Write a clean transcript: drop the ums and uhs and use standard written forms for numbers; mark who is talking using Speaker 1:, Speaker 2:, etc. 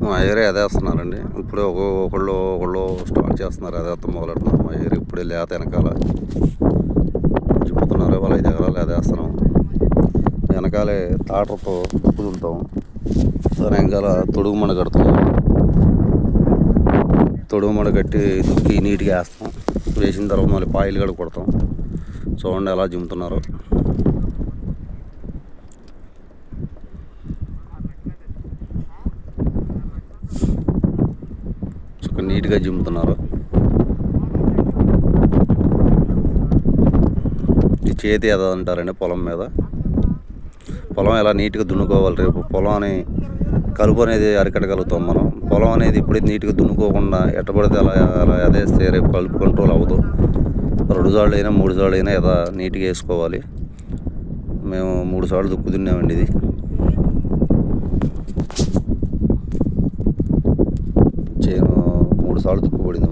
Speaker 1: మా ఏరియా అదేస్తున్నారండి. ఇప్పుడే ఒకళ్ళు స్టార్ట్ చేస్తున్నారు, అదేత్తం మొదలెడుతున్నారు. మా ఏరియా ఇప్పుడే లేత వెనకాల చుప్పుతున్నారు. వాళ్ళ 5 ఎకరాలు అదేస్తున్నాం. వెనకాలే తాటర్తో దుక్కుతుంటాం. దాని వెనకాల తొడుగు మండ కడతాం. తొడుగు మండ కట్టి దుక్కి నీట్గా వేస్తాం. వేసిన తర్వాత మళ్ళీ పాయిలు కూడా కొడతాం. చూడండి ఎలా జిమ్ముతున్నారు. నీట్గా జిమ్ముతున్నారు. ఈ చేతి ఏదో అంటారండి పొలం మీద. పొలం ఎలా నీట్గా దున్నుకోవాలి. రేపు పొలాన్ని కలుపు అనేది అరికట్టగలుగుతాం మనం. పొలం అనేది ఎప్పుడైతే నీట్గా దున్నుకోకుండా ఎట్టబడితే అలా ఎదేస్తే రేపు కలుపు కంట్రోల్ అవ్వదు. 2 సార్లు అయినా 3 సార్లు అయినా ఏదో నీట్గా వేసుకోవాలి. మేము 3 సార్లు దుక్కు దున్నామండి. ఇది చేను 3 సార్లు దుక్కు పడింది.